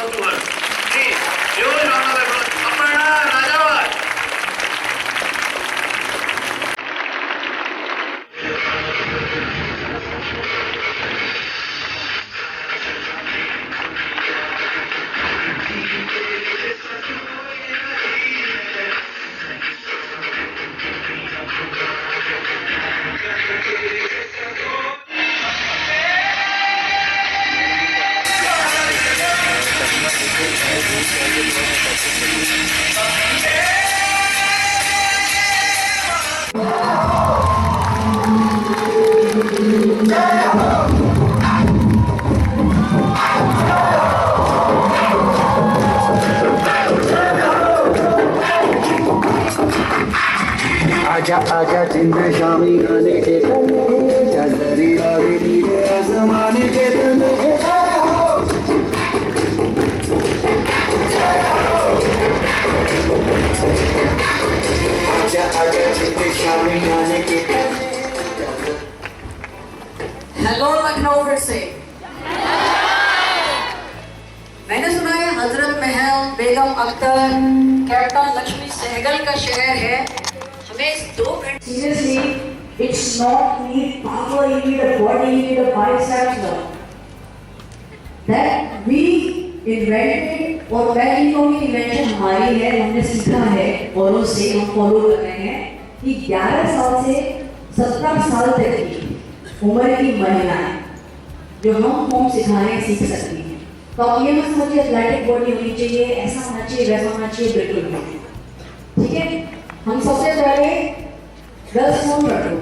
कौतूहल. Please, huge round of applause. Aparna Rajawat. आजा आजा जिंद शामी गाने के तले चल री नीले आसमाने के तले आजा आजा जिंद शामी गाने के तले. हेलो लखनऊ फिर से. मैंने सुना है हजरत महल, बेगम अख्तर, कैप्टन लक्ष्मी सहगल का शहर है. हमें इस 2 घंटे Seriously, it's not need power, you need a body, you need a biceps. No. That we invented और मैं नहीं कहूँगी इन्वेंशन हमारी है, हमने सीखा है औरों से, हम फॉलो कर रहे हैं कि 11 साल से 17 साल तक की उम्र की महिलाएं जो हम होम सिखाने सीख सकती हैं. तो आप ये मत समझिए एथलेटिक बॉडी होनी चाहिए, ऐसा होना चाहिए, वैसा होना चाहिए, बिल्कुल नहीं. ठीक है, हम सबसे पहले 10 फोन रखो.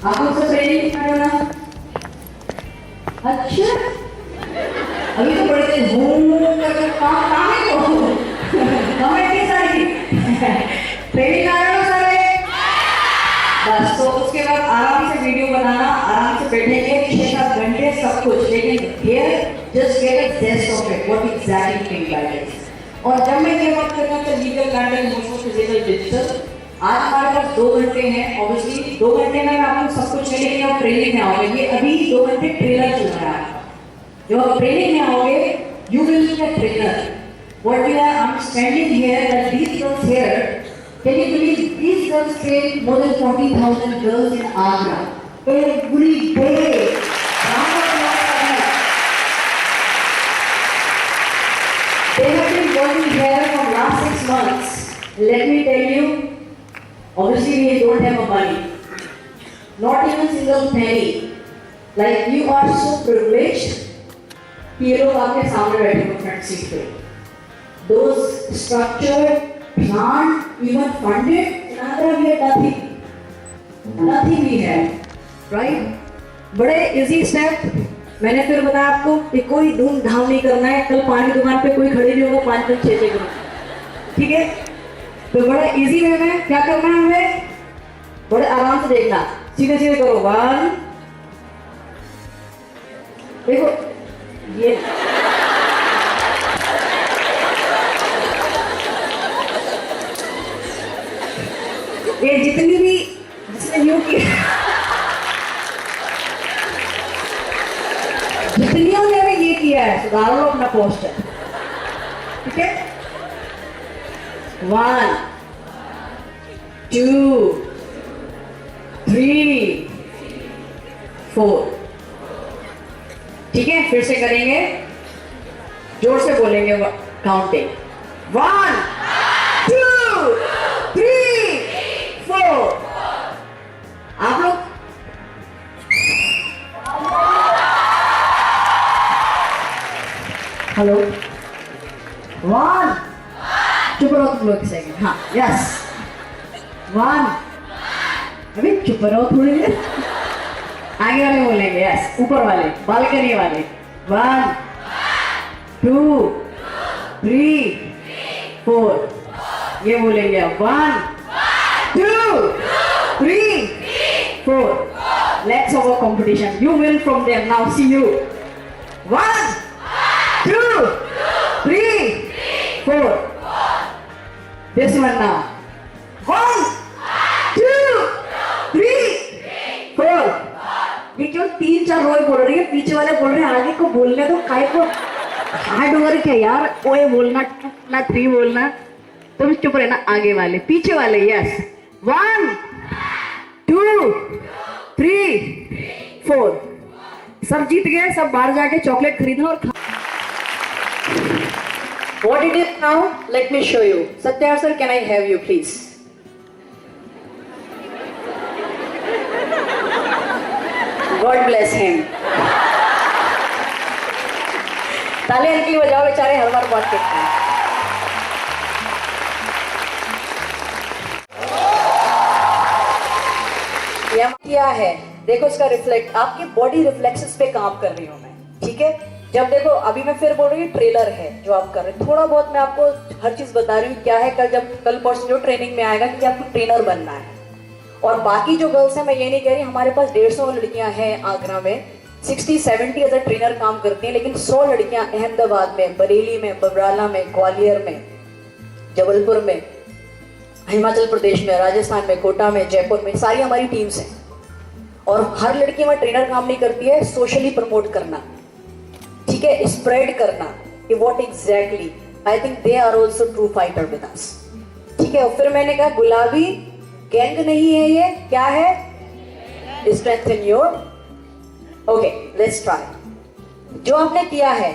आप मुझसे ट्रेनिंग करो ना. अच्छा, अभी तो बड़े दिन घूम करके काम है तो हमें किस सारी ट्रेनिंग आ रहा है सारे. बस तो उसके बाद आराम से वीडियो बनाना, आराम से बैठेंगे 6-7 घंटे सब कुछ. लेकिन here just get a taste of it what exactly mean by this. और जब मैं ये बात करता हूँ legal matter, emotional, physical, digital, आज हमारे पास 2 घंटे हैं. ऑब्वियसली 2 घंटे में मैं आपको सब कुछ नहीं, लेकिन आप ट्रेनिंग में आओगे. ये अभी 2 घंटे ट्रेलर चल रहा है. जो आप ट्रेनिंग में आओगे, you will be a trainer. What we are, I am standing here that these girls here, can you believe these girls train more than 40,000 girls in Agra every day. They have been working here for last 6 months. Let me tell you, obviously we don't have a money, not even single penny. Like you are so privileged कि ये लोग आपके सामने बैठे हो front seat पे. Those structured, planned, even funded, in Andhra we have nothing we have, right? बड़े easy step. मैंने फिर बताया आपको कि कोई धूमधाम नहीं करना है. कल पानी दुकान पे कोई खड़े नहीं होगा 5-6 करो. ठीक है, तो बड़ा इजी वे में क्या करना है हमें, बड़े आराम से देखना, सीधे सीधे करो. 1, देखो ये जितनी भी जिसने न्यू किया, जितनियों ने भी ये किया है, सुधार लो अपना पोस्टर. ठीक है, 1, 2, 3, 4. ठीक है, फिर से करेंगे, जोर से बोलेंगे काउंटिंग. 1, 2, 3, 4. आप लोग हेलो 1, चुप रहो तुम लोग सेकंड. हाँ, यस 1. अभी चुप रहो थोड़ी देर, आगे वाले बोलेंगे. यस, ऊपर वाले, बालकनी वाले. 1, 2, 3, 4. ये बोलेंगे 1, 2, 3, 4. Let's have a competition. You win from them. Now see you. 1, 2, 3, 4. This one now. 1, 2, 3, 4. ये क्यों 3-4 रोज बोल रही है, पीछे वाले बोल रहे हैं, आगे को बोलने दो, काय को हार्ड वर्क है यार, ओए बोलना, टू ना थ्री बोलना, तुम चुप रहना, आगे वाले पीछे वाले, यस, 1 2 3 4, सब जीत गए, सब बाहर जाके चॉकलेट खरीदना और खा। What it is now? Let me show you. Satya sir, can I have you please? God bless him. ताले हल्की बजाओ, बेचारे हर बार बात करते हैं। ये क्या है, देखो इसका रिफ्लेक्ट, आपकी बॉडी रिफ्लेक्सेस पे काम कर रही हूँ मैं, ठीक है। जब देखो अभी मैं फिर बोल रही हूँ, ट्रेलर है जो आप कर रहे हैं, थोड़ा बहुत मैं आपको हर चीज बता रही हूँ क्या है। कल परसों जो ट्रेनिंग में आएगा कि आपको ट्रेनर बनना है। और बाकी जो गर्ल्स हैं, मैं ये नहीं कह रही, हमारे पास 150 लड़कियां हैं आगरा में, 60-70 एज अ ट्रेनर काम करती हैं, लेकिन 100 लड़कियां अहमदाबाद में, बरेली में, बबराला में, ग्वालियर में, जबलपुर में, हिमाचल प्रदेश में, राजस्थान में, कोटा में, जयपुर में, सारी हमारी टीम्स हैं। और हर लड़की में ट्रेनर काम नहीं करती है, सोशली प्रमोट करना, ठीक है, स्प्रेड करना कि what exactly, I think they are also true fighter with us, ठीक है। और फिर मैंने कहा गुलाबी गैंग नहीं है, ये क्या है, strengthen your, okay let's try. जो आपने किया है,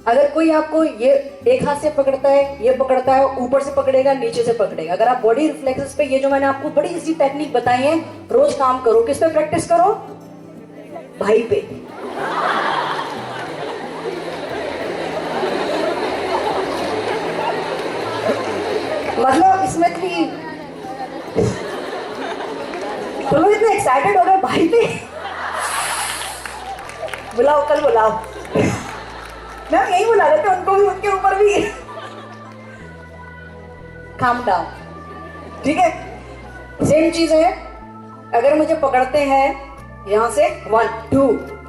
अगर कोई आपको ये एक हाथ से पकड़ता है, ये पकड़ता है, ऊपर से पकड़ेगा, नीचे से पकड़ेगा, अगर आप बॉडी रिफ्लेक्सेस पे ये जो मैंने आपको बड़ी इजी टेक्निक बताई है, रोज काम करो। किस पे प्रैक्टिस करो, भाई पे। मतलब इसमें थी तो लोग इतने एक्साइटेड हो गए, भाई पे बुलाओ, कल बुलाओ। मैं यही बुला रहे थे उनको भी, उनके ऊपर भी। काम डाउन, ठीक है। सेम चीज है, अगर मुझे पकड़ते हैं यहां से 1 2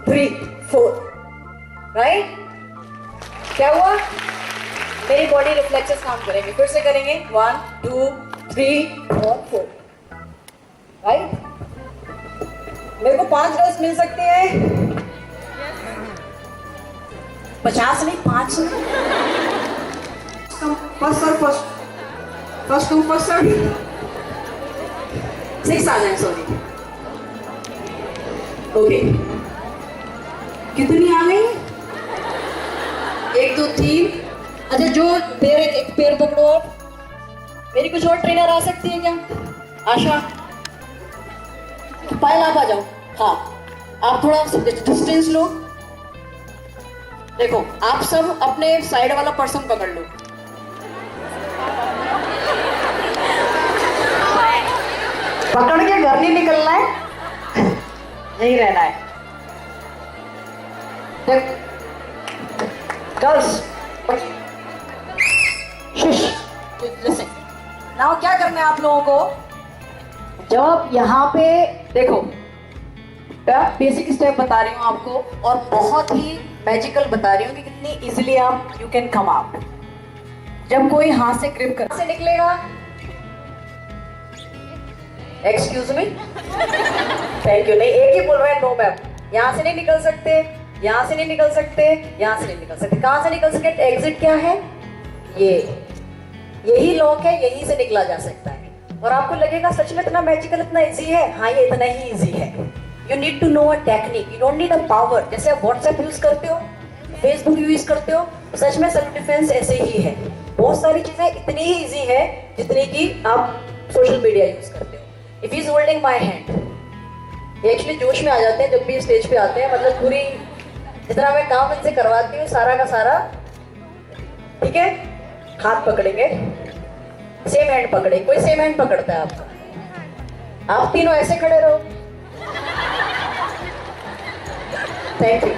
3 4, राइट, क्या हुआ, मेरी बॉडी रिफ्लेक्सेस काम करेंगे। फिर से करेंगे 1 2 3 4 4, राइट। मेरे को 5 गर्ल्स मिल सकती है, 50 नहीं, 5 फर्स्ट कम फर्स्ट सर्व, 6 आ जाए, सॉरी, ओके। कितनी आ गई, 1 2 3, अच्छा जो पैर, एक पैर पकड़ो आप। मेरी कुछ और ट्रेनर आ सकती है क्या, आशा, पायल आप आ जाओ, हाँ आप थोड़ा डिस्टेंस लो। देखो आप सब अपने साइड वाला पर्सन पकड़ लो, पकड़ के घर नहीं निकलना है, यही रहना है। गर्ल्स नाउ क्या करना है आप लोगों को, जब यहाँ पे देखो बेसिक स्टेप बता रही हूँ आपको, और बहुत ही मैजिकल बता रही हूँ कि कितनी इजीली आप यू कैन कम आउट। जब कोई हाथ से ग्रिप कर से निकलेगा, एक्सक्यूज मी, थैंक यू, नहीं एक ही बोल रहे हैं, नो मैम, यहाँ से नहीं निकल सकते, यहाँ से नहीं निकल सकते, यहाँ से नहीं निकल सकते। कहाँ से निकल सकते, एग्जिट क्या है, ये यही लॉक है, यहीं से निकला जा सकता है। और आपको लगेगा सच में इतना मैजिकल, इतना इजी है, हाँ ये इतना ही इजी है। You need to know a technique, you don't need a power. जैसे आप व्हाट्सएप यूज करते हो, फेसबुक यूज करते हो, सच में सेल्फ डिफेंस ऐसे ही है। बहुत सारी चीजें इतनी ही इजी है जितनी कि आप सोशल मीडिया यूज करते हो। If is holding my hand, ये एक्चुअली जोश में आ जाते हैं जब भी स्टेज पे आते हैं, मतलब पूरी जितना मैं काम इनसे करवाती हूँ सारा का सारा, ठीक है। हाथ पकड़ेंगे, सेम हैंड पकड़े, कोई सेम हैंड पकड़ता है आपका, आप तीनों ऐसे खड़े रहो, थैंक यू,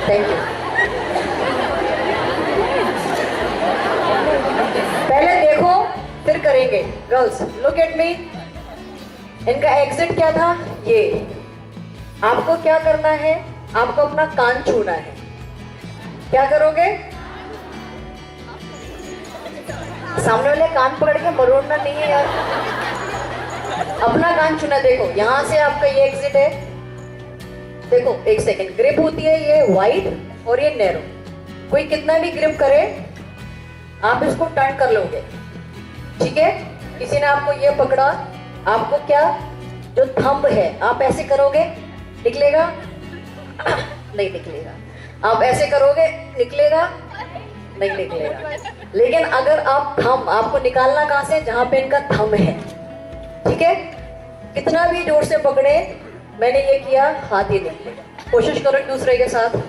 थैंक यू। पहले देखो फिर करेंगे। गर्ल्स लुक एट मी, इनका एग्जिट क्या था, ये। आपको क्या करना है, आपको अपना कान छूना है। क्या करोगे, सामने वाले कान पकड़ के मरोड़ना नहीं है यार, अपना कान छूना। देखो यहाँ से आपका ये एग्जिट है, देखो एक सेकेंड, ग्रिप होती है ये व्हाइट, और ये नैरो। कोई कितना भी ग्रिप करे आप इसको टर्न कर लोगे, ठीक है। किसी ने आपको ये पकड़ा, आपको क्या जो थंब है आप ऐसे करोगे निकलेगा नहीं निकलेगा, आप ऐसे करोगे निकलेगा नहीं निकलेगा। लेकिन अगर आप थंब, आपको निकालना कहां से, जहां पे इनका थंब है, ठीक है। कितना भी जोर से पकड़े, मैंने ये किया हाथ ही निकलेगा। कोशिश करो एक दूसरे के साथ।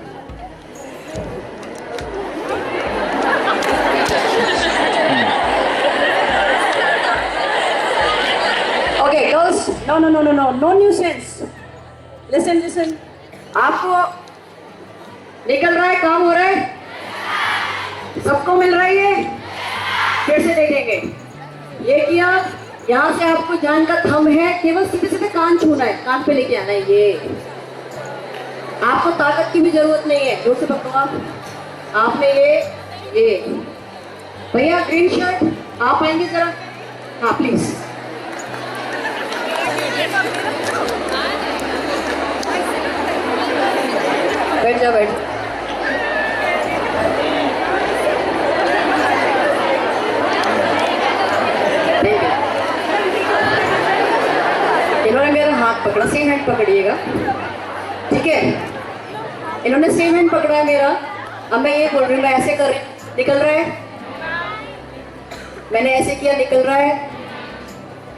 Okay, girls, no nuisance. Listen. आपको निकल रहा है, काम हो रहा है, सबको मिल रहा है ये। फिर से देखेंगे, ये किया, यहाँ से आपको जान का थंब है, केवल सीधे कान छूना है, कान पे लेके आना है। ये आपको ताकत की भी जरूरत नहीं है, जोर से पकड़ो आपने ये भैया ग्रीन शर्ट आप आएंगे जरा, हाँ प्लीज। बैठ जा बैठ। इन्होंने मेरा हाथ पकड़ा, सेम हैंड पकड़िएगा, ठीक है। इन्होंने सेम हैंड पकड़ा है मेरा। अब मैं ये बोल रही हूँ, मैं ऐसे कर, निकल रहा है, मैंने ऐसे किया, निकल रहा है।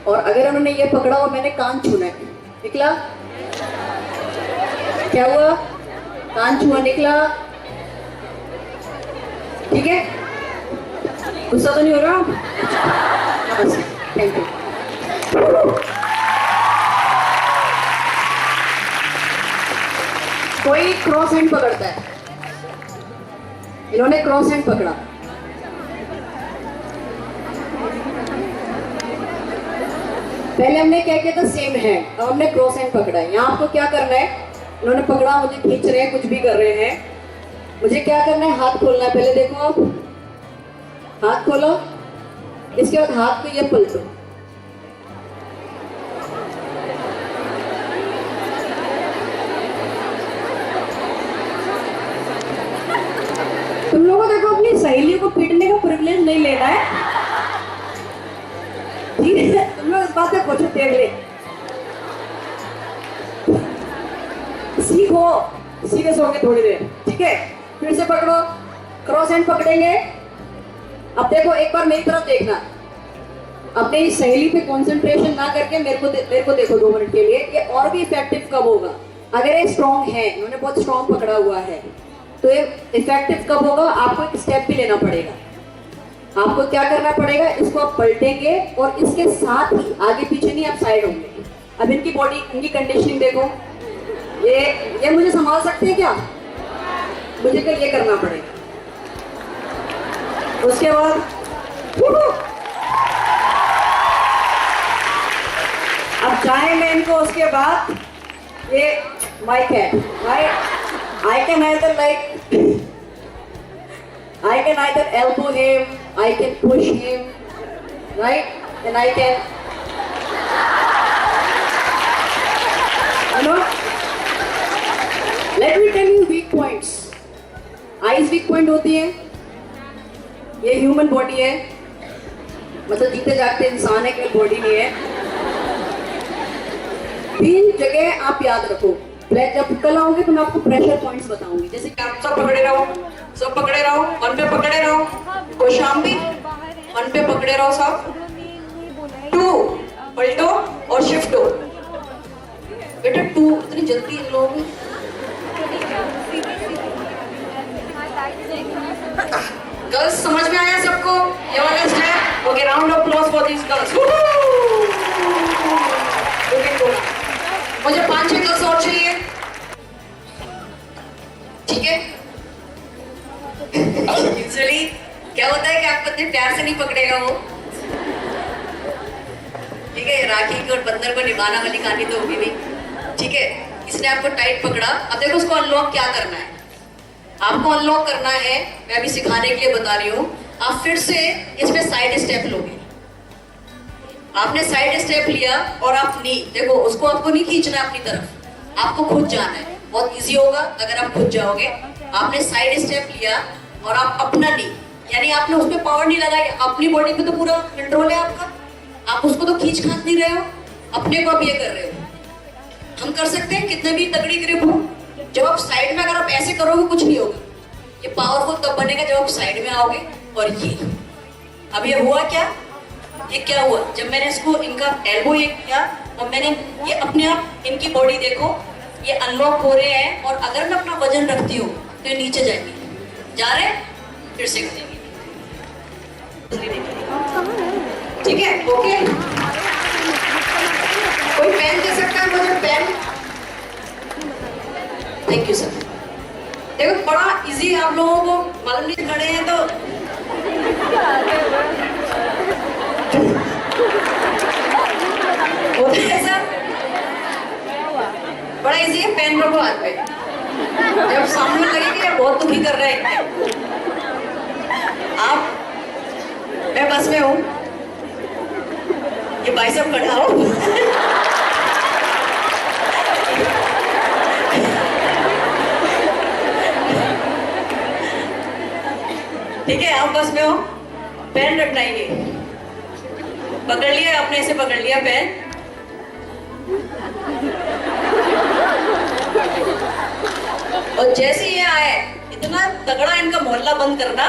और अगर उन्होंने ये पकड़ा और मैंने कान छूना है, निकला, क्या हुआ, कान छुआ, निकला, ठीक है। गुस्सा तो नहीं हो रहा? बस, थैंक यू। कोई क्रॉस हैंड पकड़ता है, इन्होंने क्रॉस हैंड पकड़ा। पहले हमने क्या किया था, सेम हैंड, अब हमने क्रॉस हैंड पकड़ा है। यहाँ आपको क्या करना है, इन्होंने पकड़ा, मुझे खींच रहे हैं, कुछ भी कर रहे हैं, मुझे क्या करना है, हाथ खोलना है। पहले देखो आप, हाथ खोलो, इसके बाद हाथ को ये पलटो, तुम लोगों देखो अपनी सहेलियों को पीटने का प्रिविलेज नहीं लेना है, ठीक है। तुम लोग इस बात से कुछ देख ले, सीखो, सीरियस होगे थोड़ी देर, ठीक है। फिर से पकड़ो, क्रॉस हैंड पकड़ेंगे। अब देखो, एक बार मेरी तरफ देखना, अपनी सहेली पे कंसंट्रेशन ना करके मेरे को देखो 2 मिनट के लिए। ये और भी इफेक्टिव कब होगा, अगर ये स्ट्रॉन्ग है, इन्होंने बहुत स्ट्रॉन्ग पकड़ा हुआ है, तो ये इफेक्टिव कब होगा, आपको एक स्टेप भी लेना पड़ेगा। आपको क्या करना पड़ेगा, इसको आप पलटेंगे और इसके साथ ही आगे पीछे नहीं, आप साइड होंगे। अब इनकी बॉडी, इनकी कंडीशनिंग देखो, ये मुझे संभाल सकते हैं क्या, मुझे कल ये करना पड़ेगा। उसके बाद अब चाहे मैं इनको, उसके बाद ये माइक है, I can either elbow him, I can push him, right? And I can, you know, let me tell you weak points. Eyes weak point होती है, ये ह्यूमन बॉडी है, मतलब जीते जागते इंसान है, कोई बॉडी नहीं है। 3 जगह आप याद रखो, जब कल आओगे तो मैं आपको प्रेशर पॉइंट्स बताऊंगी। जैसे कि आप सब पकड़े रहो, सब पकड़े रहो, 1 पे पकड़े रहो, कोशाम्बी 1 पे पकड़े रहो सब, 2 पलटो और शिफ्ट हो। बेटा 2 इतनी जल्दी इन लोग, गर्ल्स समझ में आया सबको ये वाला step? Okay, round of applause for this girls. मुझे 5-6 गर्ल्स और चाहिए, ठीक है। यूजुअली क्या होता है कि आपको इतने प्यार से नहीं पकड़ेगा वो, ठीक है। राखी को और बंदर को निभाना वाली कहानी तो होगी नहीं, ठीक है। इसने आपको टाइट पकड़ा, अब देखो उसको अनलॉक क्या करना है, आपको अनलॉक करना है, मैं अभी सिखाने के लिए बता रही हूँ। आप फिर से इसमें साइड स्टेप लोगे, आपने साइड स्टेप लिया और आप नी, देखो उसको आपको नहीं खींचना अपनी तरफ, आपको खुद जाना है। बहुत इजी होगा अगर आप खुद जाओगे। आपने साइड स्टेप लिया और आप अपना ली, यानी आपने उस पर पावर नहीं लगाई, अपनी बॉडी पे तो पूरा कंट्रोल है आपका, आप उसको तो खींच खाच नहीं रहे हो, अपने को आप ये कर रहे हो। हम कर सकते हैं कितने भी तगड़ी ग्रिप हो, जब आप साइड में अगर आप ऐसे करोगे कुछ नहीं होगा। ये पावरफुल तब बनेगा जब आप साइड में आओगे। और ये अब ये हुआ क्या, ये क्या हुआ, जब मैंने इसको इनका एल्बो ये किया और मैंने ये अपने आप इनकी बॉडी देखो ये अनलॉक हो रहे हैं, और अगर मैं अपना वजन रखती हूँ तो ये नीचे जाएंगे, जा रहे हैं, फिर से करेंगे, ठीक है, ओके। कोई पेन दे सकता है मुझे, पेन? Thank you sir. देखो बड़ा इजी, आप लोगों को मालूम नहीं, खड़े हैं तो होता है सर, बड़ा इजी है। पेन रखो हाथ पे, जब सामने लगे कि यार बहुत दुखी कर रहे हैं आप, मैं बस में हूँ, ये भाई साहब खड़ा हो ठीक है, आप बस में हो, पेन रखना है, ये पकड़ लिया आपने, ऐसे पकड़ लिया पेन, और जैसे ये आए इतना तगड़ा इनका मोहल्ला बंद करना,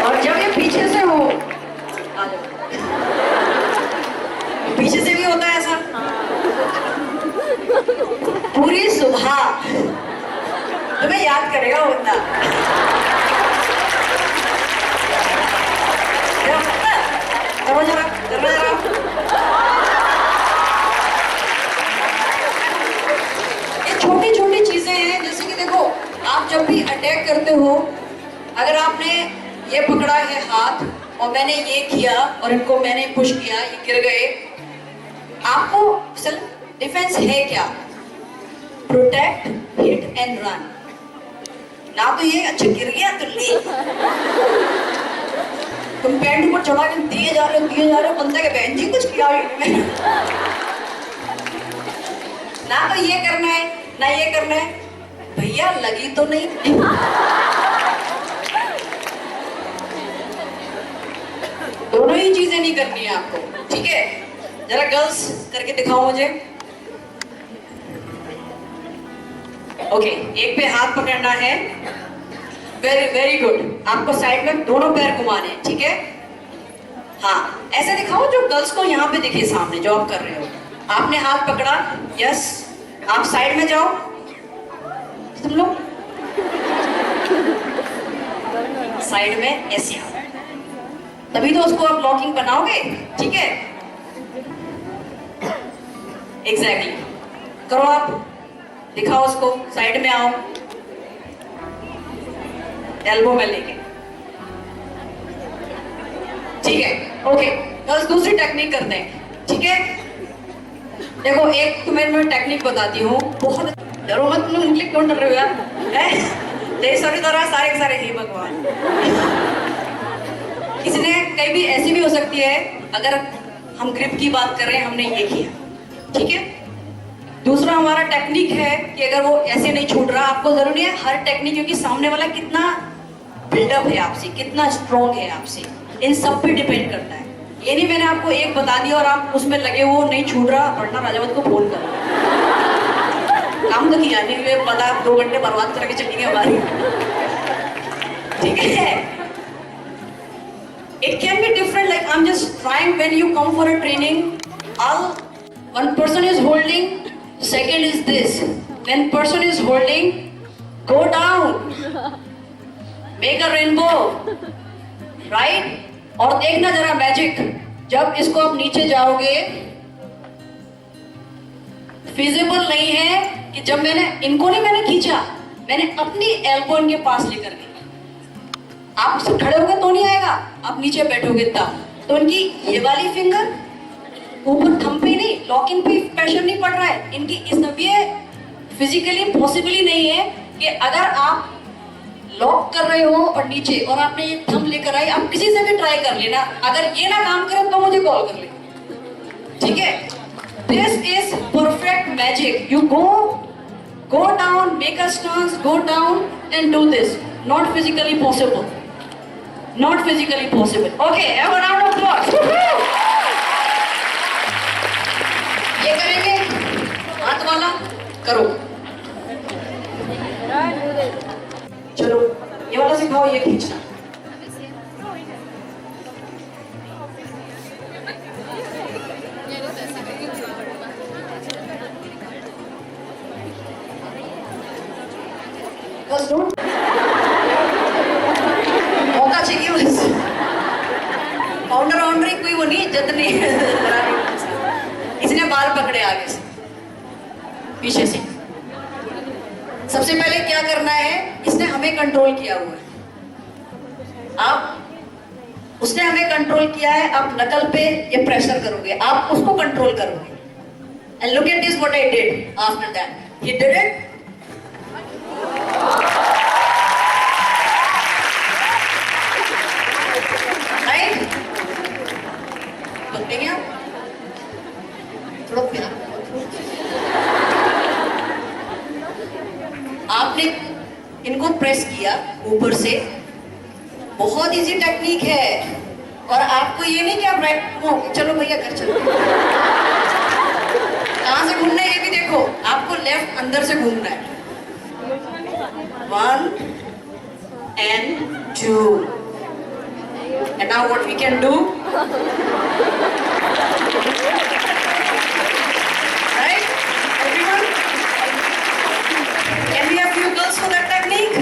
और जब ये पीछे से हो, आ जाओ, पीछे से भी होता है ऐसा, पूरी सुबह तुम्हें याद करेगा वो बंदा। ये छोटी छोटी चीजें हैं, जैसे कि देखो आप जब भी अटैक करते हो, अगर आपने ये पकड़ा है हाथ और मैंने ये किया और इनको मैंने पुश किया, ये गिर गए, आपको सेल्फ डिफेंस है क्या? Protect, hit and run. ना तो ये अच्छा गिर गया तो ले, तुम पैंट ऊपर चढ़ा के दिए जा रहे हो बंदे के, बहन जी कुछ किया ही ना तो ये करना है ना ये करना है, भैया लगी तो नहीं दोनों ही चीजें नहीं करनी है आपको, ठीक है। जरा गर्ल्स करके दिखाओ मुझे। ओके, एक पे हाथ पकड़ना है, वेरी वेरी गुड। आपको साइड में दोनों पैर घुमाने हैं, ठीक है। हाँ, ऐसे दिखाओ जो गर्ल्स को यहाँ पे दिखे सामने, जो आप कर रहे हो। आपने हाथ पकड़ा, यस, आप साइड में जाओ, तुम लोग साइड में ऐसे आओ, तभी तो उसको आप लॉकिंग बनाओगे, ठीक है। एग्जैक्टली करो, आप दिखाओ उसको, साइड में आओ, एल्बो में लेके, ठीक है। ओके, बस दूसरी टेक्निक करते हैं, ठीक है। देखो एक तुम्हें मैं टेक्निक बताती हूँ, बहुत डरो मत, तुम निकले क्यों डर रहे हो यार, सॉरी तो रहा सारे के सारे ही भगवान। किसी ने कहीं भी ऐसी भी हो सकती है, अगर हम ग्रिप की बात कर रहे हैं, हमने ये किया, ठीक है। दूसरा हमारा टेक्निक है कि अगर वो ऐसे नहीं छूट रहा, आपको जरूरी है हर टेक्निक, क्योंकि सामने वाला कितना बिल्डअप है आपसे, कितना स्ट्रॉन्ग है आपसे, इन सब पे डिपेंड करता है। ये नहीं मैंने आपको एक बता दिया और आप उसमें लगे वो नहीं छूट रहा, वरना राजावत को फोन करो, काम तो किया नहीं, पता 2 घंटे बर्बाद करके चली गई हमारी, ठीक है। It can be different, like I'm just trying, when you come for a training, one person is holding, second is this, when person is holding, go down, make a rainbow, right? और देखना जरा magic, जब इसको आप नीचे जाओगे, feasible नहीं है कि जब मैंने इनको नहीं मैंने खींचा, मैंने अपनी एल्बो इनके पास लेकर गई, आप खड़े होगे तो नहीं आएगा, आप नीचे बैठोगे तब, तो इनकी ये वाली फिंगर ऊपर थंब पे नहीं, लॉकिंग पे प्रेशर नहीं पड़ रहा है, इनकी इस ये फिजिकली पॉसिबली नहीं है कि अगर आप लॉक कर रहे हो और नीचे, और आपने ये थंब लेकर आई, आप किसी से भी ट्राई कर लेना, अगर ये ना काम करे तो मुझे कॉल कर लेना, ठीक है? This is perfect magic. You go down, make a stance, go down and do this. Not physically possible. Not physically possible. Okay, have a round of applause. ये करेंगे, हाथ वाला करो. चलो, ये वाला सिखाओ, ये खींचना. बस don't. मौका चाहिए बस. बाउंड्री कोई वो नहीं, इज्जत नहीं. इसने बाल पकड़े आगे से, पीछे से. सबसे पहले क्या करना है, इसने हमें कंट्रोल किया हुआ है. आप, उसने हमें कंट्रोल किया है, आप नकल पे ये प्रेशर करोगे, आप उसको कंट्रोल करोगे. And look at this what I did after that. He did it. Right? देखेंगे आप थोड़ा फिर आपने इनको प्रेस किया ऊपर से. बहुत इजी टेक्निक है. और आपको ये नहीं कि आप राइट, चलो भैया घर चलो. कहां से घूमना है ये भी देखो. आपको लेफ्ट अंदर से घूमना है. 1 and 2. And now what we can do? Right? Everyone? Can we have few girls for that technique?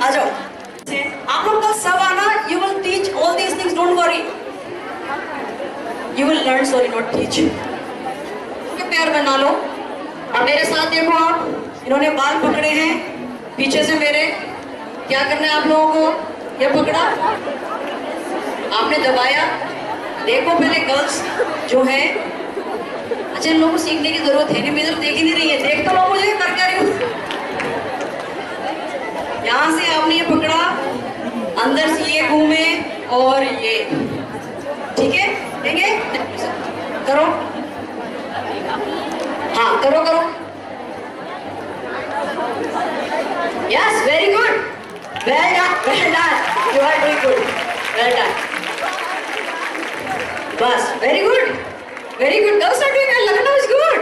आ जाओ. आप लोग का सब आना. You will teach all these things. Don't worry. You will learn. Sorry, not teach. पैर बना लो. अब मेरे साथ देखो आप. इन्होंने बाल पकड़े हैं पीछे से मेरे. क्या करना है आप लोगों को? ये पकड़ा, आपने दबाया. देखो पहले गर्ल्स जो है, अच्छा इन लोगों को सीखने की जरूरत है नहीं, मैं इधर देख ही नहीं रही है. देख तो लो मुझे कर क्या रही हूँ. यहाँ से आपने ये पकड़ा, अंदर से ये घूमे और ये, ठीक है? देंगे करो. हाँ करो करो. Yes, very good. Well done, well done. You are doing good. Well done. बस, very good. Very good. Girls are doing well. Lakhana is good.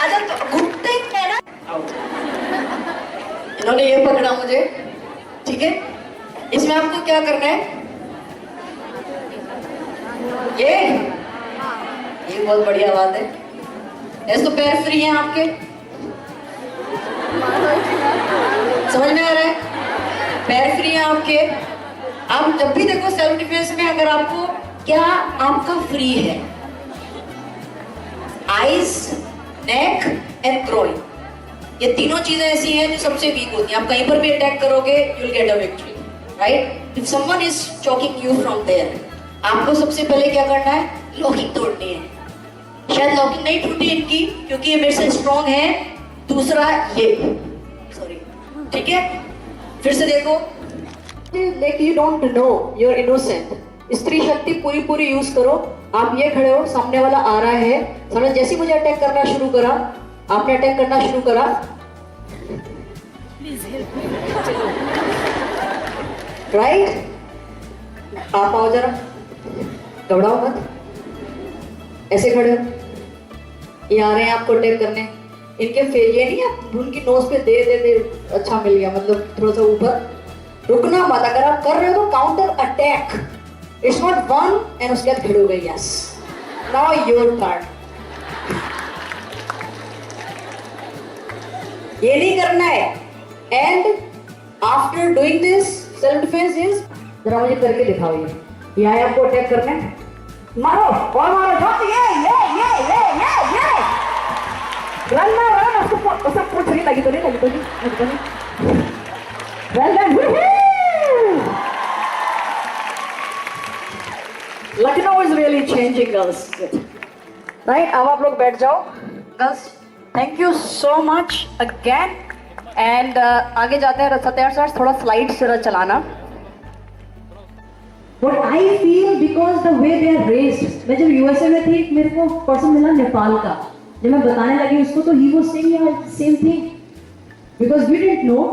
अच्छा तो घुटते हैं ना. इन्होंने ये पकड़ा मुझे, ठीक है? इसमें आपको क्या करना है? ये बहुत बढ़िया बात है. ऐसे तो पैर फ्री हैं आपके. समझ में आ रहा है? पैर फ्री है आपके. आप जब भी देखो सेल्फ डिफेंस में, अगर आपको क्या आपका फ्री है, आईज, नेक एंड ग्रोइंग, ये तीनों चीजें ऐसी हैं जो सबसे वीक होती हैं. आप कहीं पर भी अटैक करोगे, you will get a victory. Right? If someone is choking you from there, आपको सबसे पहले क्या करना है? लॉकिंग तोड़नी है. शायद लॉकिंग नहीं टूटी इनकी क्योंकि ये मेरे से स्ट्रॉन्ग है. दूसरा ये, सॉरी, ठीक है? फिर से देखो. Like you don't know, you are innocent. स्त्री शक्ति पूरी पूरी यूज करो. आप ये खड़े हो, सामने वाला आ रहा है, समझ. जैसे मुझे अटैक करना शुरू करा, आपने अटैक करना शुरू करा. राइट? आप आओ जरा, घबराओ मत. ऐसे खड़े हो, ये आ रहे हैं आपको अटैक करने. इनके ये नहीं, आप उनकी नोज पे दे दे दे. अच्छा मिल गया, मतलब थोड़ा सा ऊपर. रुकना मत. अगर आप कर रहे हो तो counter attack. It's not one and उसके बाद खड़े हो गए. Yes, now your turn. ये नहीं करना है. And after doing this self defence is, जरा मुझे करके दिखाओ. ये आए आपको अटैक करने. मारो और मारो. ये रन उसको पूछ रही. लगी तो नहीं. Well done. Lucknow is really changing, girls. Right? अब आप लोग बैठ जाओ. Girls thank you so much again. And आगे जाते हैं सत्यार सर, थोड़ा स्लाइड जरा चलाना। What I feel because the way they are raised, मैं जब यूएसए में थी मेरे को पर्सन मिला नेपाल का, जब मैं बताने लगी उसको तो he was saying yeah same thing because we didn't know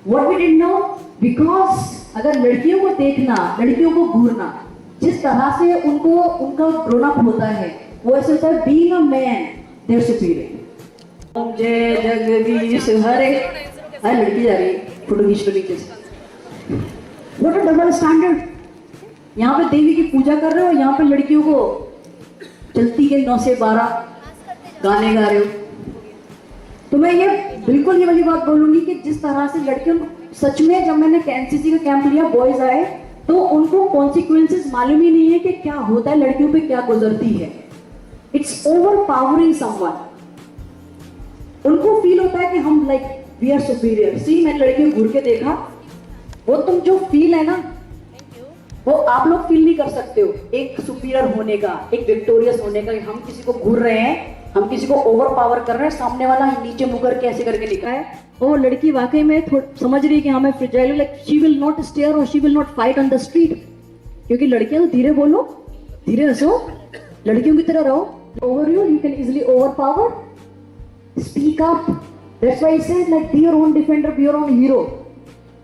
what we didn't know because अगर लड़कियों को देखना, लड़कियों को घूरना, जिस तरह से उनको उनका ग्रोन अप होता है वो ऐसे होता है being a man they are superior। जय जगदीश हरे, लड़की जा रही फोटो खींच लो नीचे से। What a double standard। यहाँ पे देवी की पूजा कर रहे हो, यहाँ पे लड़कियों को चलती के 9 से 12 गाने गा रहे हो। तो मैं ये बिल्कुल ये वाली बात बोलूंगी कि जिस तरह से लड़कियों सच में, जब मैंने एनसीसी का कैंप लिया बॉयज आए तो उनको कॉन्सिक्वेंसेस मालूम ही नहीं है कि क्या होता है, लड़कियों पे क्या गुजरती है। It's over powering someone. उनको फील होता है कि हम लाइक वी आर सुपीरियर। सी मैंने लड़कियों को घूर के देखा, वो तुम जो फील है ना वो आप लोग फील नहीं कर सकते हो, एक सुपीरियर होने का, एक विक्टोरियस होने का। हम किसी को घूर रहे हैं, हम किसी को ओवर पावर कर रहे हैं, सामने वाला नीचे मुँह करके ऐसे करके लिखा है और लड़की वाकई में समझ रही है कि हमें fragile, like she will not stare और she will not fight on the street. क्योंकि लड़कियां तो धीरे बोलो, धीरे हंसो, लड़कियों की तरह रहो। Over you can easily over power, speak up. That's why I said like be your own defender, be your own hero.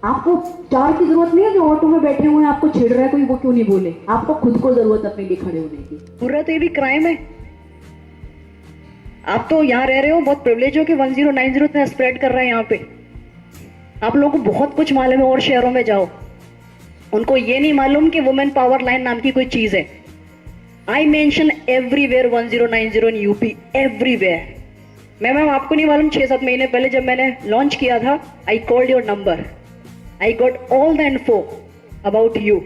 आपको चार की जरूरत नहीं है, जो ऑटो में बैठे हुए हैं आपको छेड़ रहा है कोई, वो क्यों नहीं बोले। आपको खुद को जरूरत अपने लिए खड़े होने की। पूरा तो ये भी क्राइम है। आप तो यहाँ रह रहे हो, बहुत प्रिविलेज हो कि 1090 इतना स्प्रेड कर रहा है यहाँ पे। आप लोगों को बहुत कुछ मालूम है, और शहरों में जाओ, उनको ये नहीं मालूम कि वुमेन पावर लाइन नाम की कोई चीज है। I mention everywhere 1090 in UP, everywhere. Ma'am आपको नहीं मालूम, 6-7 महीने पहले जब मैंने लॉन्च किया था, I called your number, I got all the info about you.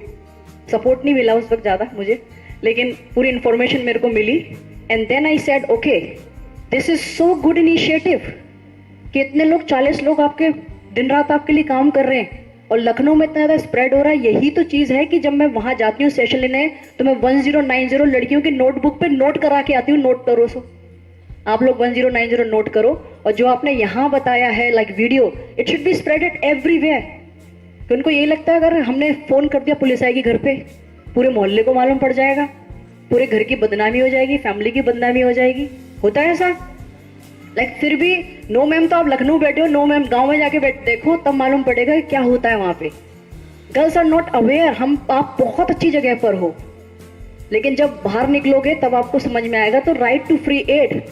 Support नहीं मिला उस वक्त ज़्यादा मुझे, लेकिन पूरी इंफॉर्मेशन मेरे को मिली। And then I said okay this is so good initiative कि इतने लोग, 40 लोग आपके दिन रात आपके लिए काम कर रहे हैं और लखनऊ में इतना ज़्यादा स्प्रेड हो रहा है। यही तो चीज़ है कि जब मैं वहाँ जाती हूँ सेशन लेने तो मैं 1090 लड़कियों की नोटबुक पे नोट करा के आती हूँ। नोट करो, सो आप लोग 1090 नोट करो। और जो आपने यहाँ बताया है like video, it should be spreaded everywhere. कि उनको यही लगता है अगर हमने फोन कर दिया पुलिस आएगी घर पे, पूरे मोहल्ले को मालूम पड़ जाएगा, पूरे घर की बदनामी हो जाएगी, फैमिली की बदनामी हो जाएगी। होता है ऐसा? लाइक फिर भी नो मैम, तो आप लखनऊ बैठे हो, नो मैम गांव में जाके देखो तब मालूम पड़ेगा कि क्या होता है वहां पे। Girls are not aware. आप बहुत अच्छी जगह पर हो, लेकिन जब बाहर निकलोगे तब आपको समझ में आएगा। तो राइट टू फ्री एड,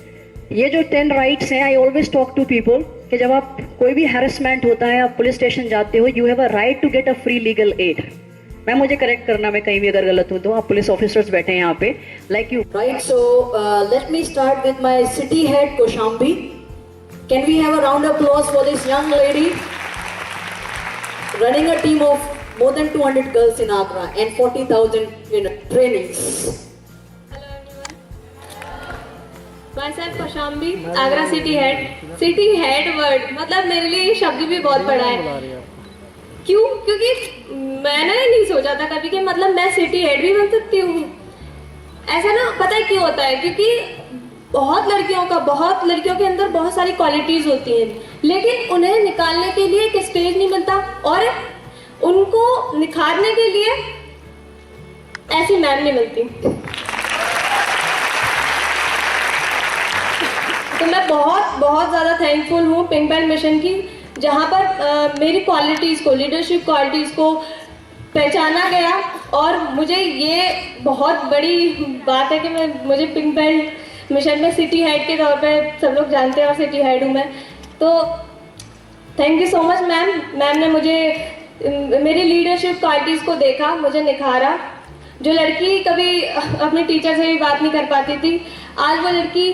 ये जो 10 राइट्स हैं, I always talk to people कि जब आप कोई भी हैरेसमेंट होता है, आप पुलिस स्टेशन जाते हो, you have a right to get a free legal aid. मैं मुझे करेक्ट करना, मैं कहीं भी अगर गलत हूँ तो। आप पुलिस ऑफिसर्स बैठे हैं यहाँ पे like you, Right, so let me start with my city head Koshambi. Can we have a round of applause for this young lady running a team of more than 200 girls in Agra and 40,000 trainings. myself Koshambi, Agra city head. City head word मतलब मेरे लिए ये शब्द भी बहुत बड़ा है। क्यों? क्योंकि मैंने नहीं सोचा था कभी कि मतलब मैं सिटी हेड भी बन सकती हूँ। ऐसा ना, पता है क्यों होता है? क्योंकि बहुत लड़कियों के अंदर बहुत सारी क्वालिटीज होती हैं, लेकिन उन्हें निकालने के लिए एक स्टेज नहीं मिलता और उनको निखारने के लिए ऐसी मैम नहीं मिलती। तो मैं बहुत ज़्यादा थैंकफुल हूँ पिंक बेल्ट मिशन की, जहाँ पर मेरी क्वालिटीज़ को, लीडरशिप क्वालिटीज़ को पहचाना गया। और मुझे ये बहुत बड़ी बात है कि मुझे पिंक बेल्ट मिशन में सिटी हेड के तौर पे सब लोग जानते हैं और सिटी हेड हूँ मैं। तो thank you so much ma'am. Ma'am ने मुझे मेरी लीडरशिप क्वालिटीज़ को देखा, मुझे निखारा। जो लड़की कभी अपने टीचर से भी बात नहीं कर पाती थी, आज वो लड़की,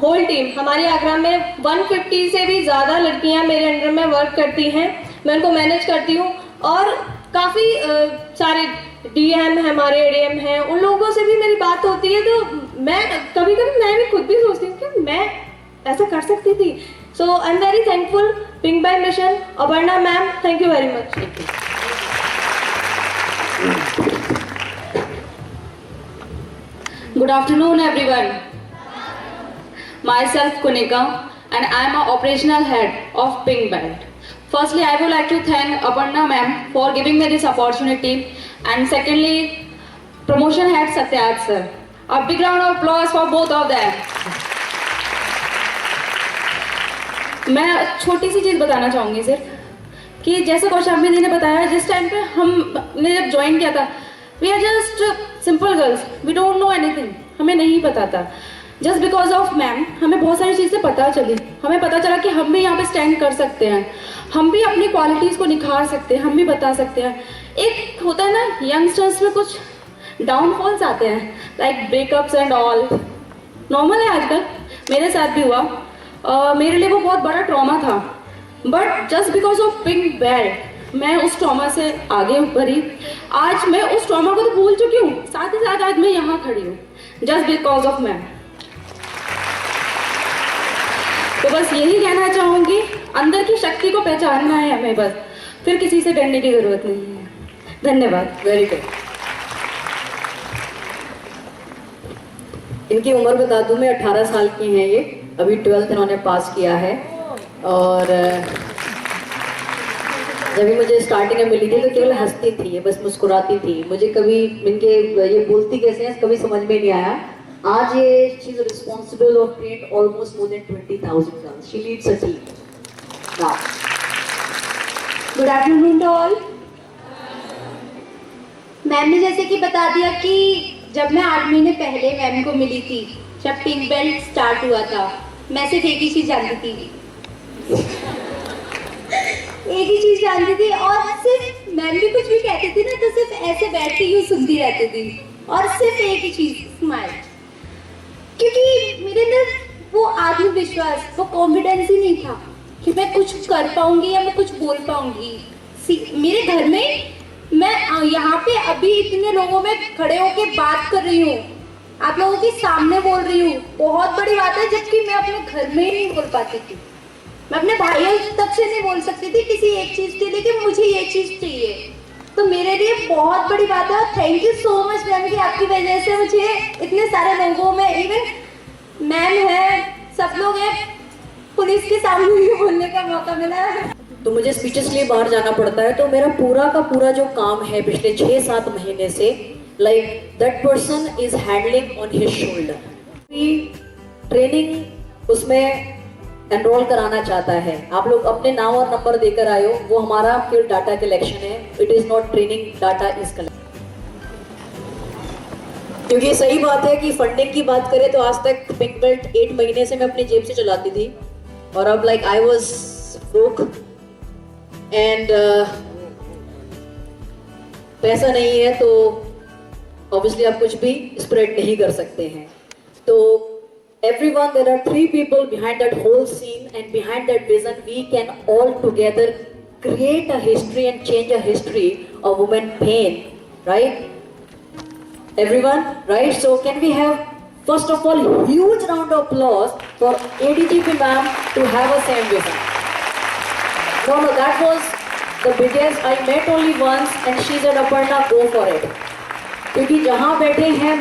होल टीम हमारी आगरा में 150 से भी ज़्यादा लड़कियां मेरे अंडर में वर्क करती हैं। मैं उनको मैनेज करती हूँ और काफ़ी सारे डीएम हैं, हमारे एडीएम हैं, उन लोगों से भी मेरी बात होती है। तो मैं कभी मैं भी खुद भी सोचती हूँ कि मैं ऐसा कर सकती थी। So I am very thankful pink belt mission. Aparna ma'am, thank you very much. Good afternoon, everyone. myself Kunika, and I am a operational head of Pink Belt. Firstly, I would like to thank Aparna ma'am for giving me this opportunity, and secondly, promotion head Satyaj sir. A big round of applause for both of them. मैं छोटी सी चीज़ बताना चाहूँगी sir कि जैसे कौशाम्बी दी ने बताया, जिस time पे हमने जब ज्वाइन किया था, we are just simple girls, we don't know anything, हमें नहीं पता था. जस्ट बिकॉज ऑफ मैम हमें बहुत सारी चीज़ें पता चली, हमें पता चला कि हम भी यहाँ पे स्टैंड कर सकते हैं, हम भी अपनी क्वालिटीज़ को निखार सकते हैं, हम भी बता सकते हैं. एक होता है ना यंगस्टर्स में कुछ डाउनफॉल्स आते हैं, like breakups and all, normal है आजकल, मेरे साथ भी हुआ. मेरे लिए वो बहुत बड़ा ट्रॉमा था, but just because of pink belt मैं उस ट्रॉमा से आगे बढ़ी. आज मैं उस ट्रॉमा को तो भूल चुकी हूँ, साथ ही साथ आज मैं यहाँ खड़ी हूँ जस्ट बिकॉज ऑफ मैम. तो बस यही कहना चाहूँगी, अंदर की शक्ति को पहचानना है हमें, बस फिर किसी से डरने की जरूरत नहीं है. धन्यवाद. Very good. इनकी उम्र बता दूं मैं, 18 साल की हैं ये, अभी 12th इन्होंने पास किया है. और जब भी मुझे स्टार्टिंग में मिली थी तो केवल हंसती थी, ये बस मुस्कुराती थी. मुझे कभी इनके ये बोलती कैसे हैं कभी समझ में नहीं आया. आज ये she is responsible of train almost more than 20,000 girls. She leads a team now. Good afternoon to all. Ma'am ने जैसे कि बता दिया कि जब मैं 8 महीने पहले मैम को मिली थी, जब पिंक बेल्ट स्टार्ट हुआ था, मैं सिर्फ एक ही चीज़ जानती थी, एक ही चीज़ जानती थी. और सिर्फ मैम भी कुछ भी कहती थी ना तो सिर्फ ऐसे बैठ के यूँ सुनती रहती थी, और सिर्फ एक ही चीज़, स्माइल. क्योंकि मेरे अंदर वो आत्मविश्वास, वो कॉन्फिडेंस ही नहीं था कि मैं कुछ कर पाऊंगी या मैं कुछ बोल पाऊंगी. मेरे घर में मैं यहाँ पे अभी इतने लोगों में खड़े होके बात कर रही हूँ, आप लोगों के सामने बोल रही हूँ, बहुत बड़ी बात है. जबकि मैं अपने घर में ही नहीं बोल पाती थी, मैं अपने भाइयों तक से नहीं बोल सकती थी किसी एक चीज़ के लिए कि मुझे ये चीज़ चाहिए. तो मेरे लिए बहुत बड़ी बात है. और thank you so much ma'am कि आपकी वजह से मुझे इतने सारे लोगों में, इवन मैम है, सब लोग हैं, पुलिस के सामने भी बोलने का मौका मिला है. तो मुझे स्पीचेस के लिए बाहर जाना पड़ता है, तो मेरा पूरा का पूरा जो काम है पिछले 6-7 महीने से, like that person is handling on his shoulder. Training उसमें एनरोल कराना चाहता है, आप लोग अपने नाम और नंबर देकर आए हो, वो हमारा केवल डाटा कलेक्शन है. It is not training, data is collection. क्योंकि सही बात है कि फंडिंग की बात करें तो आज तक पिंक बेल्ट 8 महीने से मैं अपनी जेब से चलाती थी, और अब like I was broke and पैसा नहीं है तो ऑब्वियसली आप कुछ भी स्प्रेड नहीं कर सकते हैं. तो everyone, there are 3 people behind that whole scene, and behind that vision we can all together create a history and change a history of women pain, right? Everyone, right? So can we have first of all huge round of applause for ADGP ma'am to have a same vision. No, that was the biggest. I met only once and she said, Aparna, go for it. क्योंकि जहाँ बैठे हैं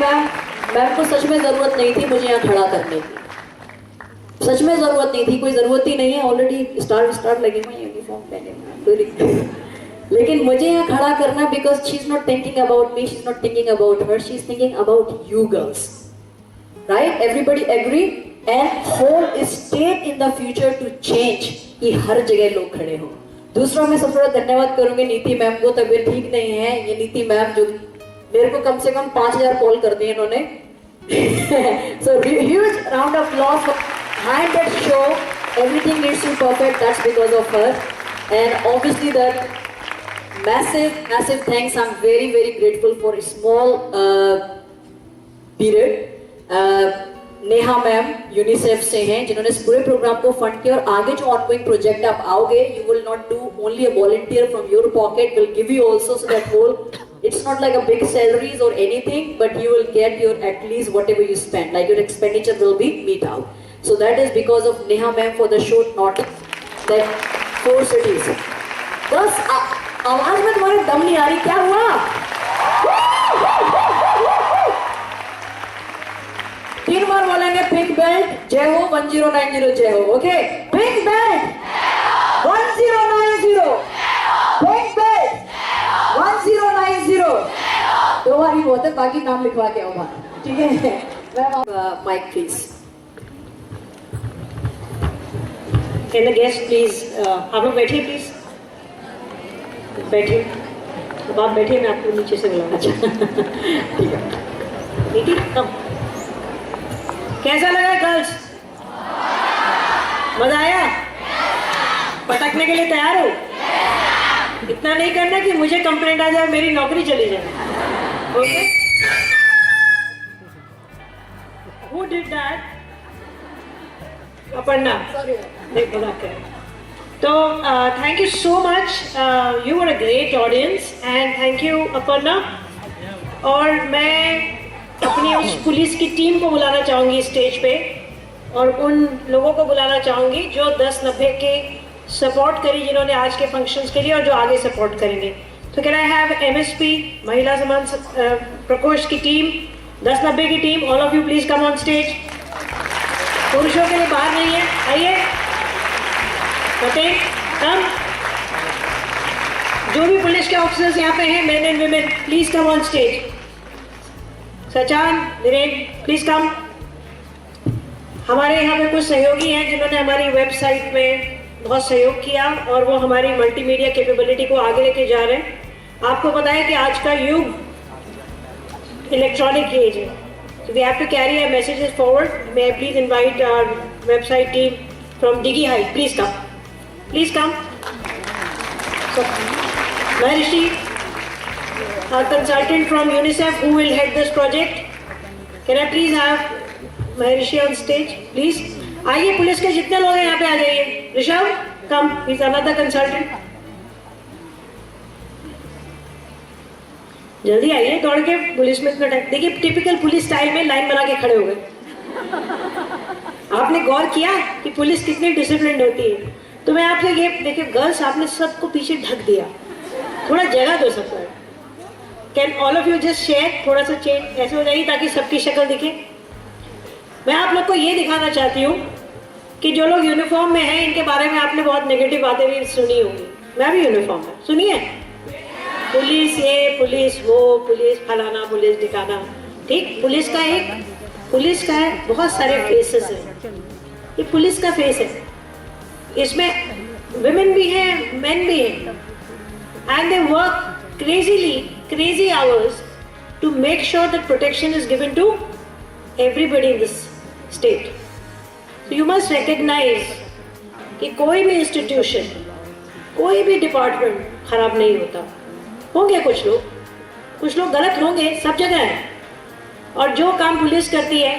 ma'am को सच में ज़रूरत नहीं थी मुझे यहाँ खड़ा करने की, सच में ज़रूरत नहीं थी, कोई ज़रूरत ही नहीं है, ऑलरेडी स्टार्ट लगे हुए यूनिफॉर्म पहने, लेकिन मुझे यहाँ खड़ा करना because she is not thinking about me, she is not thinking about her, she is thinking about you girls, right? Everybody agree and whole state in the future to change कि हर जगह लोग खड़े हों. दूसरा मैं सबसे बड़ा धन्यवाद करूँगी नीति मैम को. तबीयत ठीक नहीं है, ये नीति मैम जो मेरे को कम से कम 5000 कॉल कर दिए इन्होंने. So huge round of applause behind that show. Everything needs to be perfect. That's because of her. And obviously that massive thanks. I'm very grateful for a small period. Neha ma'am UNICEF से हैं जिन्होंने इस पूरे programme को fund किया, और आगे जो ऑनगोइंग प्रोजेक्ट आप आओगे, you will not do only a volunteer from your pocket, will give you also, so that whole it's not like a big salaries or anything, but you will get your at least whatever you spend, like your expenditure will be meet out. So that is because of Neha ma'am for the show, not that 4 cities. बस आवाज में तुम्हारे दम नहीं आ रही, क्या हुआ? 3 बार बोलेंगे पिंक बेल्ट जय हो 1090 जय हो. Okay, pink belt 1090, pink belt 1090. 2 बार ही बहुत है, बाकी नाम लिखवा के आओ बाहर. ठीक है ma'am, mike please. Can the guest please, आप लोग बैठिए प्लीज, बैठिए. अब आप बैठिए, मैं आपको नीचे से बुलाऊंगा. ठीक है, नीति कम. कैसा लगा गर्ल्स? मजा आया? पटकने के लिए तैयार हो? इतना नहीं करना कि मुझे कंप्लेंट आ जाए, मेरी नौकरी चली जाए. Okay, Who did that? Aparna. देख बता कर. तो thank you so much. You were a great audience and thank you Aparna. और मैं अपनी उस पुलिस की टीम को बुलाना चाहूँगी स्टेज पे, और उन लोगों को बुलाना चाहूँगी जो 1090 के सपोर्ट करी, जिन्होंने आज के फंक्शंस के लिए और जो आगे सपोर्ट करेंगे. तो कैन आई हैव MSP महिला समान प्रकोष्ठ की टीम, 1090 की team, all of you please come on stage. पुरुषों के लिए बाहर नहीं है, आइए. फतेह कम. जो भी पुलिस के ऑफिसर्स यहाँ पे हैं, main and women, please come on stage. Sachan, Viren, please come. हमारे यहाँ पे कुछ सहयोगी हैं जिन्होंने हमारी वेबसाइट में बहुत सहयोग किया और वो हमारी मल्टीमीडिया कैपेबिलिटी को आगे लेके जा रहे हैं. आपको पता है कि आज का युग इलेक्ट्रॉनिक एज है. We have to carry our messages forward. May I please invite our website team from Digi High. Please come. Please come. So, Maharishi, our consultant from UNICEF who will head this project. Can I please have Maharishi on stage, please? आइए, police के जितने लोग हैं यहाँ पे आ जाइए. Rishabh, come. He's another consultant. जल्दी आइए, दौड़ के. पुलिस में इतना टाइम, देखिए टिपिकल पुलिस स्टाइल में लाइन बना के खड़े हो गए. आपने गौर किया कि पुलिस कितनी डिसिप्लिन होती है? तो मैं आपसे ये देखिए गर्ल्स, आपने सबको पीछे ढक दिया, थोड़ा जगह दो सबको. Can all of you just share, थोड़ा सा चेंज ऐसे हो जाएगी ताकि सबकी शक्ल दिखे. मैं आप लोग को ये दिखाना चाहती हूँ कि जो लोग यूनिफॉर्म में हैं, इनके बारे में आपने बहुत नेगेटिव बातें भी सुनी होंगी. मैं भी यूनिफॉर्म में सुनी है, पुलिस ये, पुलिस वो, पुलिस फलाना, पुलिस ठिकाना. ठीक, पुलिस का है, बहुत सारे फेसेस हैं. ये पुलिस का फेस है, इसमें विमेन भी हैं, मेन भी हैं. And they work crazy hours to make sure that protection is given to everybody in this state. So you must recognize कि कोई भी इंस्टीट्यूशन, कोई भी डिपार्टमेंट खराब नहीं होता. होंगे कुछ लोग गलत होंगे, सब जगह है. और जो काम पुलिस करती है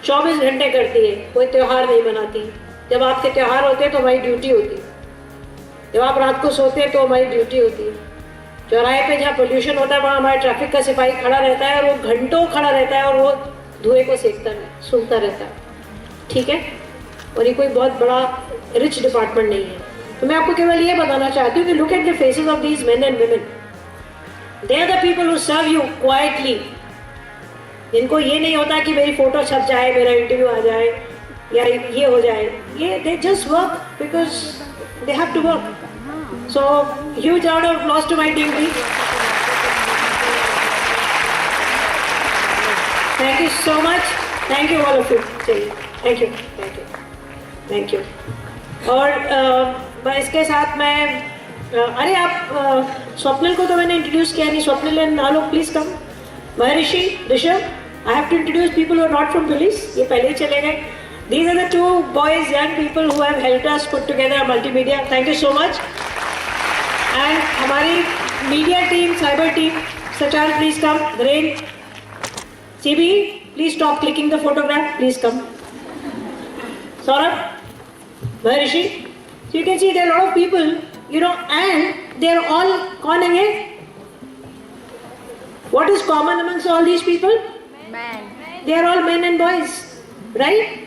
24 घंटे करती है. कोई त्यौहार नहीं मनाती. जब आपके त्यौहार होते हैं तो हमारी ड्यूटी होती है. जब आप रात को सोते हैं तो हमारी ड्यूटी होती है. चौराहे पे जहाँ पोल्यूशन होता है वहाँ हमारा ट्रैफिक का सिपाही खड़ा रहता है, और वो घंटों खड़ा रहता है और वो धुएं को सूंघता रहता है. ठीक है, और ये कोई बहुत बड़ा रिच डिपार्टमेंट नहीं है. तो मैं आपको केवल ये बताना चाहती हूँ कि look at the faces of these men and women. They are the people who serve you quietly. जिनको ये नहीं होता कि मेरी फोटो छप जाए, मेरा इंटरव्यू आ जाए या ये हो जाए. ये they just work because they have to work. So, huge round of applause to my team, please. Thank you so much. Thank you all of you. Thank you. Thank you. Thank you. और इसके साथ मैं अरे आप स्वप्निल को तो मैंने introduce किया नहीं. Swapnil and Alok please come. Maharshi, Rishabh, I have to introduce people who are not from police. ये पहले ही चले गए. These are the two boys, young people who have helped us put together a multimedia. Thank you so much. And हमारी media team, cyber team, Sachan please come. Rain, CB, please stop clicking the photograph, please come. Saurabh, Maharshi, you can see there are a lot of people, you know, and they are all कौन है? What is common amongst all these people? Men. They are all men and boys, right?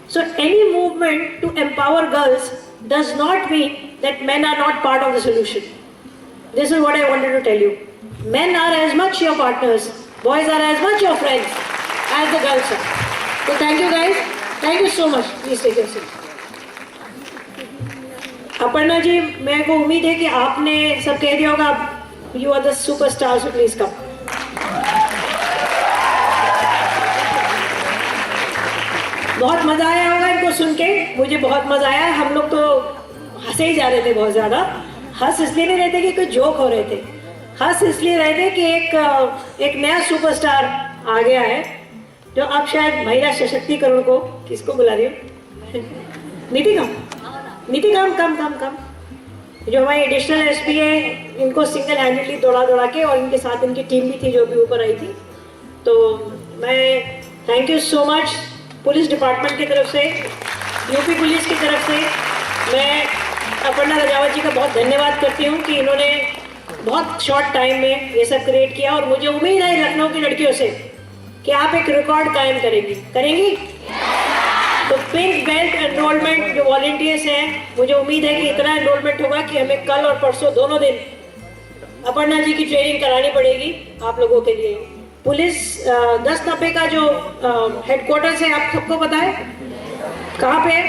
So any movement to empower girls does not mean that men are not part of the solution. This is what I wanted to tell you. Men are as much your partners, boys are as much your friends as the girls are. So thank you guys. Thank you so much. Please take your seat. Aparna ji, मेरे को उम्मीद है कि आपने सब कह दिया होगा. You are the superstar, so please come. बहुत मजा आया होगा इनको सुन के. मुझे बहुत मजा आया. हम लोग तो हंसे ही जा रहे थे बहुत ज्यादा. हंस इसलिए नहीं रहे थे कि कोई जोक हो रहे थे. हंस इसलिए रहे थे कि एक नया सुपरस्टार आ गया है जो अब शायद महिला सशक्तिकरण को किसको बुला रही हो? नीति कम जो हमारी एडिशनल एसपी है, इनको सिंगल हैंडेडली दौड़ा के, और इनके साथ इनकी टीम भी थी जो भी ऊपर आई थी. तो मैं thank you so much police department की तरफ से, यूपी पुलिस की तरफ से मैं अपर्णा राजावत जी का बहुत धन्यवाद करती हूँ कि इन्होंने बहुत शॉर्ट टाइम में ये सब क्रिएट किया. और मुझे उम्मीद है लखनऊ की लड़कियों से कि आप एक रिकॉर्ड कायम करेंगी. तो पिंक बेल्ट एनरोलमेंट जो वॉलंटियर्स हैं, मुझे उम्मीद है कि इतना एनरोलमेंट होगा कि हमें कल और परसों दोनों दिन अपर्णा जी की ट्रेनिंग करानी पड़ेगी आप लोगों के लिए. पुलिस 1090 का जो हेडक्वार्टर्स है आप सबको पता है कहाँ पे है?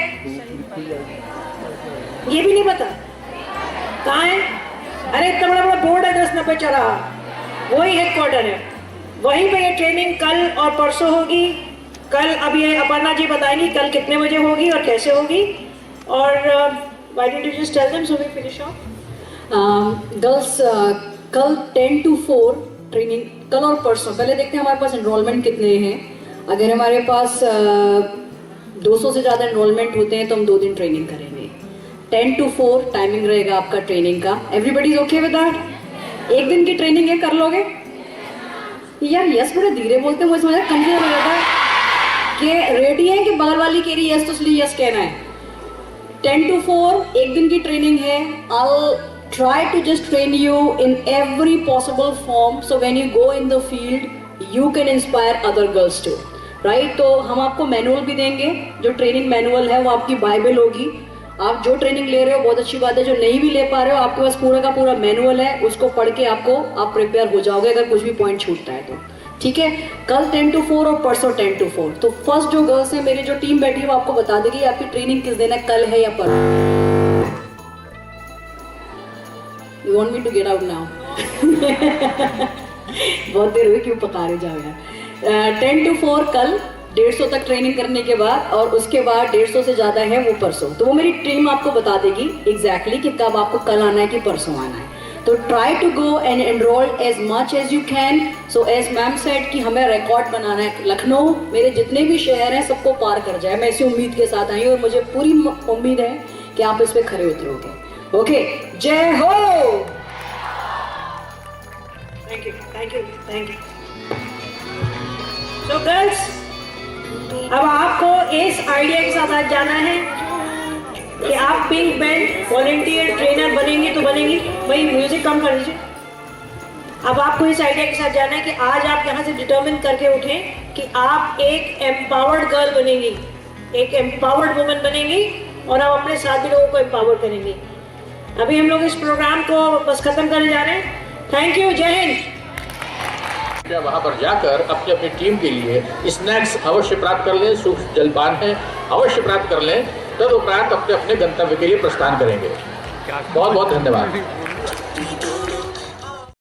ये भी नहीं पता कहाँ है? अरे इतना बड़ा बोर्ड है 1090 चला, वही हेडक्वार्टर है. वहीं पे ये ट्रेनिंग कल और परसों होगी. कल अब ये अपर्णा जी बताएंगी कल कितने बजे होगी और कैसे होगी. और why don't you just tell them so we finish off. Girls कल 10 to 4 ट्रेनिंग, कल और परसों. पहले देखते हैं हमारे पास एनरोलमेंट कितने हैं. अगर हमारे पास 200 से ज़्यादा एनरोलमेंट होते हैं तो हम 2 दिन ट्रेनिंग करेंगे. 10 to 4 टाइमिंग रहेगा आपका ट्रेनिंग का. Everybody is okay with that? 1 दिन की ट्रेनिंग है, कर लोगे यार? यस बड़े धीरे बोलते हैं, मुझे समझ कमजोर हो जाता है कि रेडी है कि बगल वाली कह रही है यस तो इसलिए यस कहना है. 10 to 4 1 दिन की ट्रेनिंग है. I'll try to just train you in every possible form so when you go in the field you can inspire other girls too, right? तो हम आपको मैनुअल भी देंगे. जो ट्रेनिंग मैनुअल है वो आपकी बाइबल होगी. आप जो ट्रेनिंग ले रहे हो बहुत अच्छी बात है. जो नहीं भी ले पा रहे हो आपके पास पूरा का पूरा मैनुअल है, उसको पढ़ के आप प्रिपेयर हो जाओगे अगर कुछ भी पॉइंट छूटता है तो. ठीक है, कल 10 to 4 और परसों 10 to 4. तो फर्स्ट जो गर्ल्स है, मेरी जो टीम बैठी है वो आपको बता देगी आपकी ट्रेनिंग किस दिन है, कल है या परसों. You want me to get out now? बहुत देर हुई, क्यों पका रहे जाओ यार. 10 to 4 कल, 150 तक ट्रेनिंग करने के बाद, और उसके बाद 150 से ज़्यादा है वो परसों. तो वो मेरी टीम आपको बता देगी एग्जैक्टली कि कब आपको कल आना है कि परसों आना है. तो try to go and enroll as much as you can. So as ma'am said कि हमें रिकॉर्ड बनाना है. लखनऊ मेरे जितने भी शहर हैं सबको पार कर जाए, मैं इसी उम्मीद के साथ आई हूँ और मुझे पूरी उम्मीद है कि आप इस पे खरे उतरोगे. ओके, जय हो. Thank you. सो गर्ल्स, अब आपको इस आइडिया के साथ आज जाना है कि आप पिंक बेल्ट वॉलंटियर ट्रेनर बनेंगे तो बनेंगी. भाई म्यूजिक कम कर लीजिए. अब आपको इस आइडिया के साथ जाना है कि आज आप यहाँ से डिटर्मिन करके उठें कि आप एक एम्पावर्ड गर्ल बनेंगी, एक एम्पावर्ड वुमन बनेंगी, और आप अपने साथ भी लोगों को एम्पावर करेंगी. अभी हम लोग इस प्रोग्राम को बस खत्म करने जा रहे हैं. Thank you. जय हिंद. वहाँ पर जाकर अपनी अपनी टीम के लिए स्नैक्स अवश्य प्राप्त कर लें. सूक्ष्म जलपान है अवश्य प्राप्त कर लें. तदुपरांत अपने अपने गंतव्य के लिए प्रस्थान करेंगे. बहुत बहुत धन्यवाद.